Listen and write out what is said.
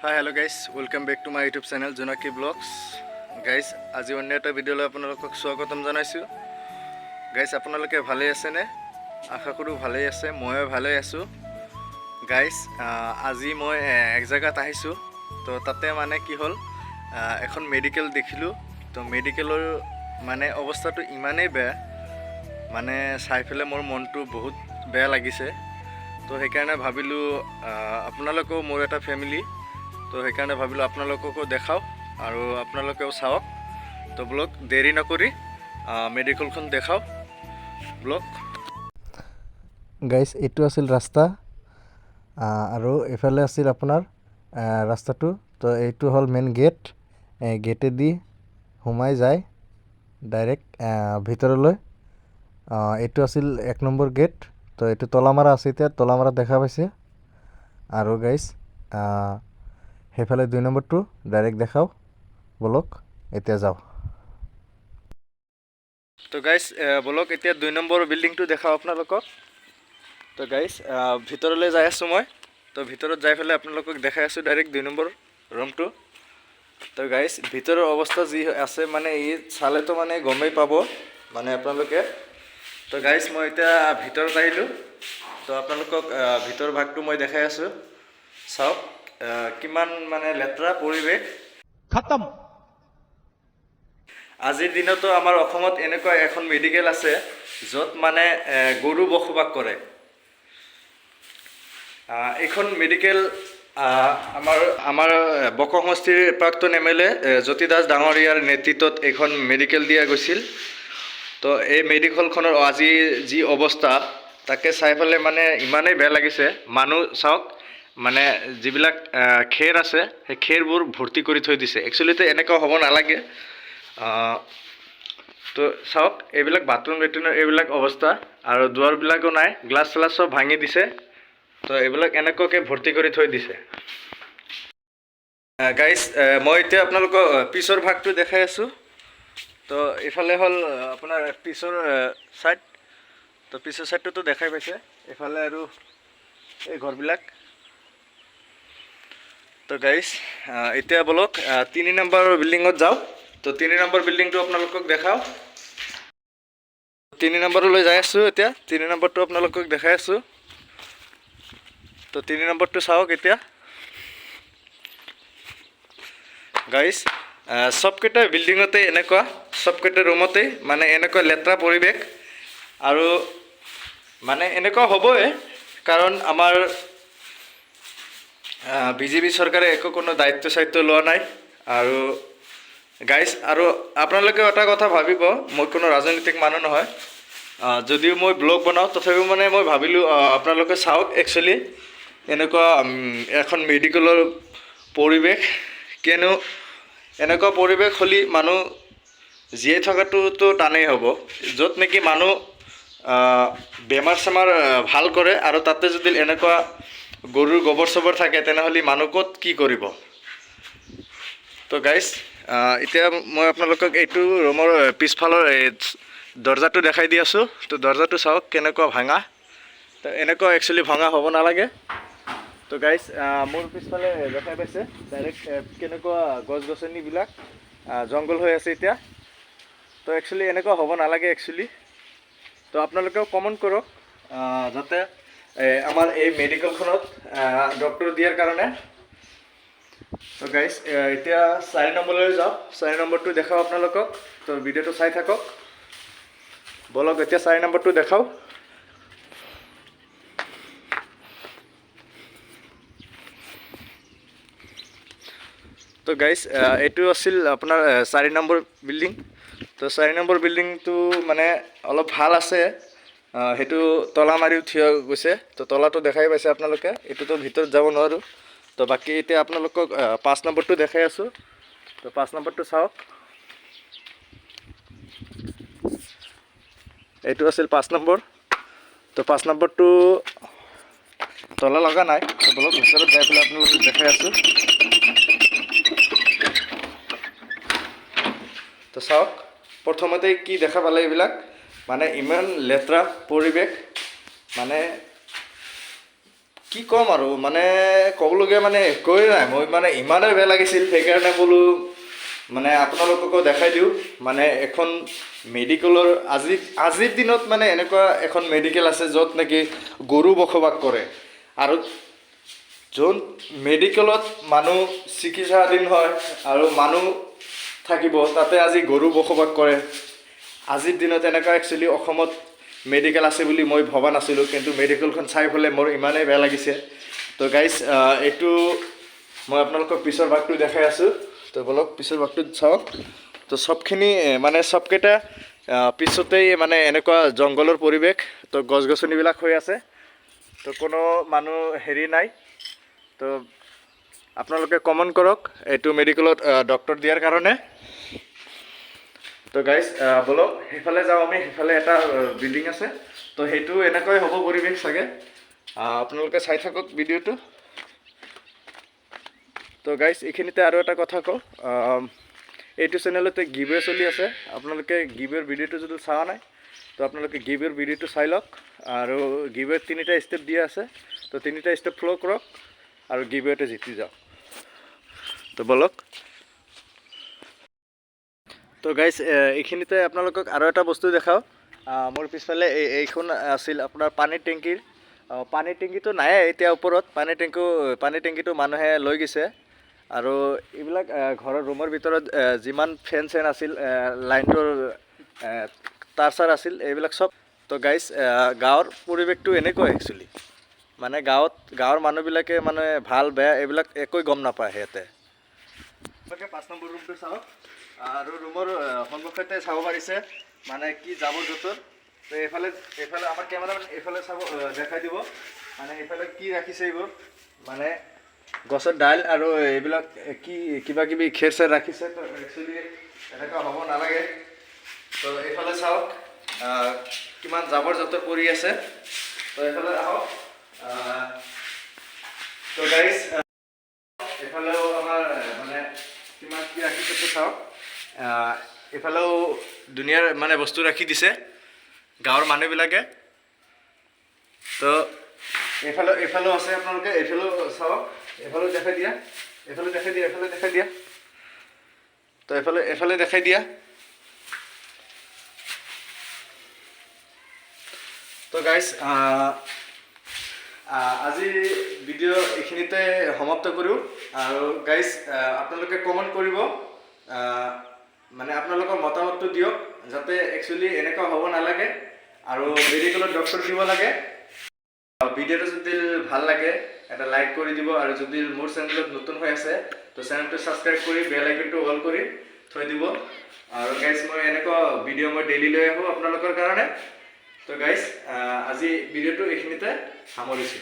Hi, hello guys. Welcome back to my YouTube channel JUNAKI Vlogs. Guys, আজি অন্য এটা ভিডিঅ'লৈ আপোনালোকক স্বাগতম জনাইছোঁ. Guys, আপোনালোকে ভালে আছে নে? আশা কৰোঁ ভালে আছে, ময়ো ভালে আছোঁ. Guys, আজি মই এক জায়গাত আহিছোঁ. তো তাতে মানে কি হ'ল এখন মেডিকেল দেখিলোঁ. তো মেডিকেলৰ মানে অৱস্থাটো ইমানেই বেয়া মানে চাই ফেলে মোৰ মনটো বহুত বেয়া লাগিছে. তো সেইকাৰণে ভাবিলোঁ আপোনালোকেও মোৰ এটা ফেমিলি তো সেইকাৰণে ভাবিলোঁ আপোনালোককো দেখাও আৰু আপোনালোকেও চাওক. তো ব্লগ দেৰি নকৰি মেডিকেলখন দেখাও ব্লগ. গাইজ এইটো আছিল ৰাস্তা আৰু এইফালে আছিল আপোনাৰ ৰাস্তাটো. তো এইটো হ'ল মেইন গেট. গেটেদি সোমাই যায় ডাইৰেক্ট ভিতৰলৈ. এইটো আছিল 1 নম্বৰ গেট. তো এইটো তলামাৰা আছে, এতিয়া তলামাৰা দেখা পাইছে. আৰু গাইজ সেইফালে 2 নম্বৰটো ডাইৰেক্ট দেখাও বলক এতিয়া যাওঁ. তো গাইজ বলক এতিয়া 2 নম্বৰ বিল্ডিংটো দেখাওঁ আপোনালোকক. তো গাইজ ভিতৰলৈ যাই আছোঁ মই. তো ভিতৰত যাই ফেলে আপোনালোকক দেখাই আছোঁ ডাইৰেক্ট 2 নম্বৰ ৰুমটো. তো গাইজ ভিতৰৰ অৱস্থা যি আছে মানে ই চালেতো মানে গমেই পাব মানে আপোনালোকে. তো গাইজ মই এতিয়া ভিতৰত আহিলোঁ. তো আপোনালোকক ভিতৰ ভাগটো মই দেখাই আছোঁ. চাওক কিমান মানে লেতেৰা পৰিৱেশ. খতম. আজিৰ দিনতো আমাৰ অসমত এনেকুৱা এখন মেডিকেল আছে য'ত মানে গৰু বসবাস কৰে. এইখন মেডিকেল আমাৰ বক সমষ্টিৰ প্ৰাক্তন MLA জ্যোতি দাস ডাঙৰীয়াৰ নেতৃত্বত এইখন মেডিকেল দিয়া গৈছিল. তো এই মেডিকেলখনৰ আজি যি অৱস্থা তাকে চাই পেলাই মানে ইমানেই বেয়া লাগিছে. মানুহ চাওক মানে যিবিলাক খেৰ আছে সেই খেৰবোৰ ভৰ্তি কৰি থৈ দিছে. একচুৱেলিটো এনেকুৱা হ'ব নালাগে. তো চাওক এইবিলাক বাথৰুম লেট্ৰিনৰ এইবিলাক অৱস্থা আৰু দুৱাৰবিলাকো নাই, গ্লাছ চালাছ চব ভাঙি দিছে. তো এইবিলাক এনেকুৱাকৈ ভৰ্তি কৰি থৈ দিছে. গাইজ মই এতিয়া আপোনালোকক পিছৰ ভাগটো দেখাই আছোঁ. তো এইফালে হ'ল আপোনাৰ পিছৰ ছাইড. তো পিছৰ ছাইডটোতো দেখাই পাইছে. এইফালে আৰু এই ঘৰবিলাক. তো গাইজ এতিয়া বলক 3 নম্বৰ বিল্ডিঙত যাওঁ. তো 3 নম্বৰ বিল্ডিংটো আপোনালোকক দেখাওঁ. 3 নম্বৰলৈ যাই আছোঁ এতিয়া. 3 নম্বৰটো আপোনালোকক দেখাই আছোঁ. তো 3 নম্বৰটো চাওক এতিয়া. গাইজ চবকেইটা বিল্ডিঙতে এনেকুৱা, চবকেইটা ৰুমতেই মানে এনেকুৱা লেতেৰা পৰিৱেশ. আৰু মানে এনেকুৱা হ'বই কাৰণ আমাৰ BJP চৰকাৰে একো কোনো দায়িত্ব চায়িত্ব লোৱা নাই. আৰু গাইজ আৰু আপোনালোকে এটা কথা ভাবিব, মই কোনো ৰাজনৈতিক মানুহ নহয়. যদিও মই ব্লগ বনাওঁ তথাপিও মানে মই ভাবিলোঁ আপোনালোকে চাওক একচুৱেলি এনেকুৱা এখন মেডিকেলৰ পৰিৱেশ. কিয়নো এনেকুৱা পৰিৱেশ হ'লে মানুহ জীয়াই থকাটোতো টানেই হ'ব. য'ত নেকি মানুহ বেমাৰ চেমাৰ ভাল কৰে আৰু তাতে যদি এনেকুৱা গৰুৰ গোবৰ চবৰ থাকে তেনেহ'লে মানুহ ক'ত কি কৰিব. তো গাইজ এতিয়া মই আপোনালোকক এইটো ৰুমৰ পিছফালৰ দৰ্জাটো দেখাই দি আছোঁ. তো দৰ্জাটো চাওক কেনেকুৱা ভাঙা. তো এনেকুৱা একচুৱেলি ভঙা হ'ব নালাগে. তো গাইজ মোৰ পিছফালে দেখাই পাইছে ডাইৰেক্ট কেনেকুৱা গছ গছনিবিলাক জংঘল হৈ আছে এতিয়া. তো একচুৱেলি এনেকুৱা হ'ব নালাগে একচুৱেলি. তো আপোনালোকেও কমেণ্ট কৰক যাতে আমাৰ এই মেডিকেলখনত ডক্টৰ দিয়াৰ কাৰণে. তো গাইজ এতিয়া 4 নম্বৰলৈ যাওঁ. 4 নম্বৰটো দেখাওঁ আপোনালোকক. তো ভিডিঅ'টো চাই থাকক বলক এতিয়া 4 নম্বৰটো দেখাওঁ. তো গাইজ এইটো আছিল আপোনাৰ 4 নম্বৰ বিল্ডিং. তো 4 নম্বৰ বিল্ডিংটো মানে অলপ ভাল আছে. সেইটো তলা মাৰি উঠি গৈছে. তো তলাটো দেখাই পাইছে আপোনালোকে. এইটোতো ভিতৰত যাব নোৱাৰোঁ. তো বাকী এতিয়া আপোনালোকক 5 নম্বৰটো দেখাই আছোঁ. তো 5 নম্বৰটো চাওক. এইটো আছিল 5 নম্বৰ. তো 5 নম্বৰটো তলা লগা নাই. তো বলক ভিতৰত যাই পেলাই আপোনালোকক দেখাই আছোঁ. তো চাওক প্ৰথমতে কি দেখা পালে এইবিলাক মানে ইমান লেতেৰা পৰিৱেশ মানে কি ক'ম আৰু মানে ক'বলগীয়া মানে একোৱেই নাই মই মানে ইমানেই বেয়া লাগিছিল সেইকাৰণে বোলো মানে আপোনালোককো দেখাই দিওঁ মানে এখন মেডিকেলৰ আজিৰ দিনত মানে এনেকুৱা এখন মেডিকেল আছে য'ত নেকি গৰু বসবাস কৰে আৰু যোন মেডিকেলত মানুহ চিকিৎসাধীন হয় আৰু মানুহ থাকিব তাতে আজি গৰু বসবাস কৰে আজিৰ দিনত এনেকুৱা একচুৱেলি অসমত মেডিকেল আছে বুলি মই ভবা নাছিলোঁ কিন্তু মেডিকেলখন চাই পেলাই মোৰ ইমানেই বেয়া লাগিছে তো গাইজ এইটো মই আপোনালোকক পিছৰ ভাগটো দেখাই আছোঁ তো বলক পিছৰ ভাগটো চাওক তো সবখিনি মানে সবকেইটা পিছতেই মানে এনেকুৱা জংঘলৰ পৰিৱেশ তো গছ গছনিবিলাক হৈ আছে তো কোনো মানুহ হেৰি নাই তো আপোনালোকে কমেণ্ট কৰক এইটো মেডিকেলত ডক্টৰ দিয়াৰ কাৰণে তো গাইজ বলক সেইফালে যাওঁ আমি সেইফালে এটা বিল্ডিং আছে তো সেইটো এনেকৈ হ'ব পৰিৱেশ চাগে আপোনালোকে চাই থাকক ভিডিঅ'টো তো গাইজ এইখিনিতে আৰু এটা কথা কওঁ এইটো চেনেলতে গিভৱে চলি আছে আপোনালোকে গিভৱেৰ ভিডিঅ'টো যদি চোৱা নাই তো আপোনালোকে গিভৱেৰ ভিডিঅ'টো চাই লওক আৰু গিভৱেত 3টা ষ্টেপ দিয়া আছে তো 3টা ষ্টেপ ফ'ল' কৰক আৰু গিভৱেতে জিতি যাওক তো বলক তো গাইজ এইখিনিতে আপোনালোকক আৰু এটা বস্তু দেখাওঁ মোৰ পিছফালে এইখন আছিল আপোনাৰ পানীৰ টেংকিটো নাই এতিয়া ওপৰত পানীৰ টেংকিটো মানুহে লৈ গৈছে আৰু এইবিলাক ঘৰৰ ৰুমৰ ভিতৰত যিমান ফেন চেন আছিল লাইনটোৰ তাৰ আছিল এইবিলাক সব তো গাইজ গাঁৱৰ পৰিৱেশটো এনেকুৱা একচুৱেলি মানে গাঁৱৰ মানুহবিলাকে মানে ভাল বেয়া এইবিলাক একোৱে গম নাপায় সিহঁতে 5 নম্বৰ ৰুমটো চাওক আৰু ৰুমৰ সন্মুখতে চাব পাৰিছে মানে কি জাবৰ জোঁথৰ তো এইফালে আমাৰ কেমেৰামেন এইফালে চাব দেখাই দিব মানে এইফালে কি ৰাখিছে এইবোৰ মানে গছৰ ডাল আৰু এইবিলাক কি কিবা কিবি খেৰ চেৰ ৰাখিছে তো একচুৱেলি এনেকুৱা হ'ব নালাগে তো এইফালে চাওক কিমান জাবৰ জোঁথৰ পৰি আছে তো এইফালে আহক তো গাইজ এইফালেও আমাৰ মানে কিমান কি ৰাখিছে তো চাওক এইফালেও দুনিয়াৰ মানে বস্তু ৰাখি দিছে গাঁৱৰ মানুহবিলাকে তো এইফালেও আছে আপোনালোকে এইফালেও চাওক এইফালেও দেখাই দিয়া তো এইফালে দেখাই দিয়া তো গাইজ আজি ভিডিঅ' এইখিনিতে সমাপ্ত কৰোঁ আৰু গাইজ আপোনালোকে কমেণ্ট কৰিব মানে আপোনালোকৰ মতামতটো দিয়ক যাতে একচুৱেলি এনেকুৱা হ'ব নালাগে আৰু মেডিকেলত ডক্টৰ দিব লাগে ভিডিঅ'টো যদি ভাল লাগে এটা লাইক কৰি দিব আৰু যদি মোৰ চেনেলত নতুন হৈ আছে তো চেনেলটো ছাবস্ক্ৰাইব কৰি বেল আইকনটো অল কৰি থৈ দিব আৰু গাইজ মই এনেকুৱা ভিডিঅ' মই ডেইলি লৈ আহোঁ আপোনালোকৰ কাৰণে তো গাইজ আজি ভিডিঅ'টো এইখিনিতে সামৰিছোঁ